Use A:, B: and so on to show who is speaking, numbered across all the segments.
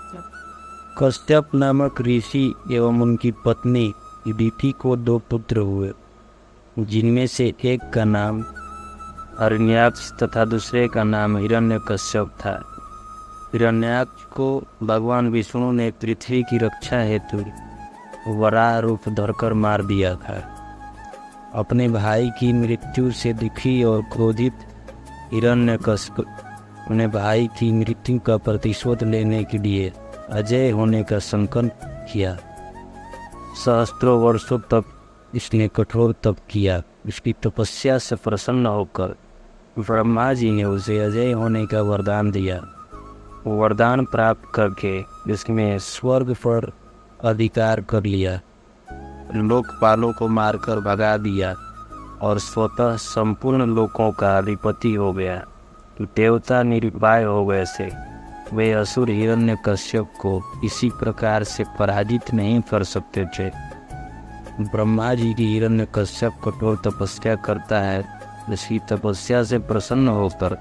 A: कश्यप नामक ऋषि एवं उनकी पत्नी अदिति को 2 पुत्र हुए, जिनमें से एक का नाम हिरण्याक्ष तथा दूसरे का नाम हिरण्यकश्यप था। हिरण्याक्ष को भगवान विष्णु ने पृथ्वी की रक्षा हेतु वराह रूप धरकर मार दिया था। अपने भाई की मृत्यु से दुखी और क्रोधित हिरण्यकश्यप अपने भाई की मृत्यु का प्रतिशोध लेने के लिए अजय होने का संकल्प किया। सहस्त्रों वर्षों तक इसने कठोर तप किया। इसकी तपस्या से प्रसन्न होकर ब्रह्मा जी ने उसे अजय होने का वरदान दिया। वरदान प्राप्त करके इसमें स्वर्ग पर अधिकार कर लिया, लोकपालों को मारकर भगा दिया और स्वतः संपूर्ण लोकों का अधिपति हो गया। देवता निरुपाय हो गए थे। वे असुर हिरण्यकश्यप को इसी प्रकार से पराजित नहीं कर सकते थे। ब्रह्मा जी की हिरण्यकश्यप कठोर तपस्या करता है। इसकी तपस्या से प्रसन्न होकर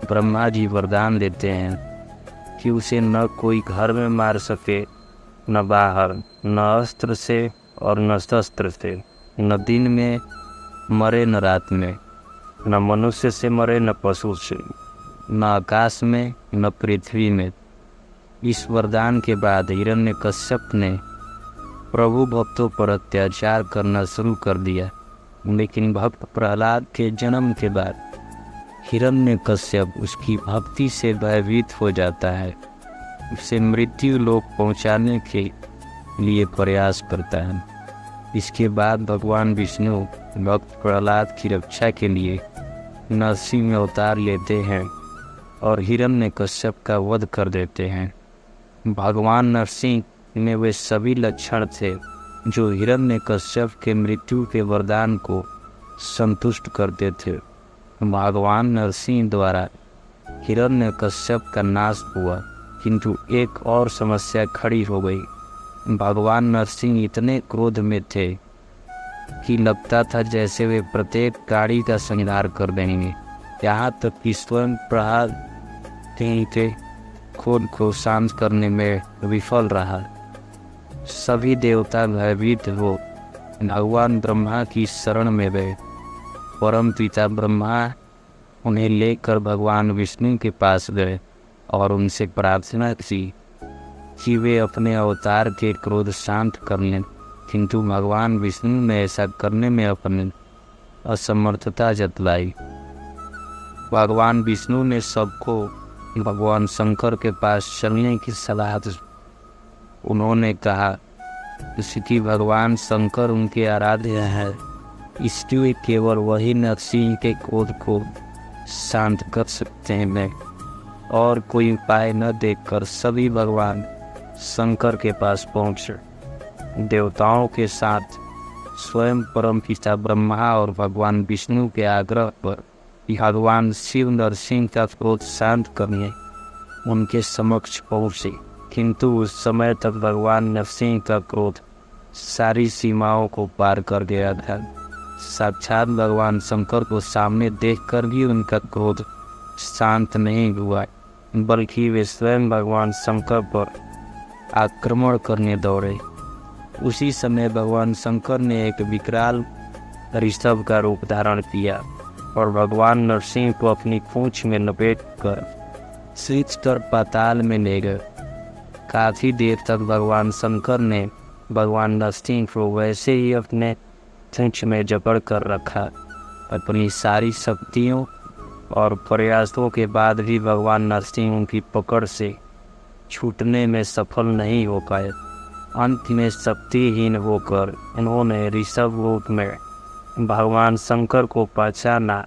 A: ब्रह्मा जी वरदान देते हैं कि उसे न कोई घर में मार सके, न बाहर, न अस्त्र से और न शस्त्र से, न दिन में मरे न रात में, न मनुष्य से मरे न पशु से, न आकाश में न पृथ्वी में। इस वरदान के बाद हिरण्यकश्यप ने प्रभु भक्तों पर अत्याचार करना शुरू कर दिया। लेकिन भक्त प्रहलाद के जन्म के बाद हिरण्यकश्यप उसकी भक्ति से भयभीत हो जाता है। उसे मृत्यु लोक पहुंचाने के लिए प्रयास करता है। इसके बाद भगवान विष्णु भक्त प्रहलाद की रक्षा के लिए नरसिंह अवतार लेते हैं और हिरण्यकश्यप का वध कर देते हैं। भगवान नरसिंह में वे सभी लक्षण थे जो हिरण्यकश्यप के मृत्यु के वरदान को संतुष्ट करते थे। भगवान नरसिंह द्वारा हिरण्यकश्यप का नाश हुआ, किंतु एक और समस्या खड़ी हो गई। भगवान नरसिंह इतने क्रोध में थे कि लगता था जैसे वे प्रत्येक गाड़ी का संहार कर देंगे। यहाँ तक कि स्वयं प्रहलाद के क्रोध को शांत करने में विफल रहा। सभी देवता भयभीत हो भगवान ब्रह्मा की शरण में गए। परम पिता ब्रह्मा उन्हें लेकर भगवान विष्णु के पास गए और उनसे प्रार्थना की कि वे अपने अवतार के क्रोध शांत कर लें, किंतु भगवान विष्णु ने ऐसा करने में अपनी असमर्थता जतलाई। भगवान विष्णु ने सबको भगवान शंकर के पास चलने की सलाह दी। उन्होंने कहा कि भगवान शंकर उनके आराध्य हैं, इसलिए केवल वही नरसिंह के क्रोध को शांत कर सकते हैं। और कोई उपाय न देखकर सभी भगवान शंकर के पास पहुँचे। देवताओं के साथ स्वयं परम पिता ब्रह्मा और भगवान विष्णु के आग्रह पर भगवान शिव नरसिंह का क्रोध शांत करने उनके समक्ष पहुँचे, किंतु उस समय तक भगवान नरसिंह का क्रोध सारी सीमाओं को पार कर गया था। साक्षात भगवान शंकर को सामने देखकर भी उनका क्रोध शांत नहीं हुआ, बल्कि वे स्वयं भगवान शंकर पर आक्रमण करने दौड़े। उसी समय भगवान शंकर ने एक विकराल ऋषभ का रूप धारण किया और भगवान नरसिंह को अपनी पूंछ में लपेटकर शीतल पाताल में ले गए। काफ़ी देर तक भगवान शंकर ने भगवान नरसिंह को वैसे ही अपने पूंछ में जकड़ कर रखा। अपनी सारी शक्तियों और प्रयासों के बाद भी भगवान नरसिंह उनकी पकड़ से छूटने में सफल नहीं हो पाए। अंत में शक्तिहीन होकर उन्होंने ऋषभ रूप में भगवान शंकर को पहचाना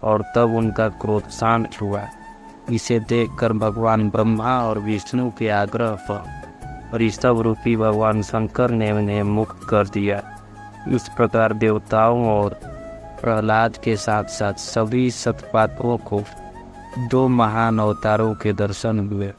A: और तब उनका क्रोध शांत हुआ। इसे देखकर भगवान ब्रह्मा और विष्णु के आग्रह पर ऋषभ रूपी भगवान शंकर ने उन्हें मुक्त कर दिया। इस प्रकार देवताओं और प्रहलाद के साथ साथ सभी सतपात्रों को 2 महान अवतारों के दर्शन हुए।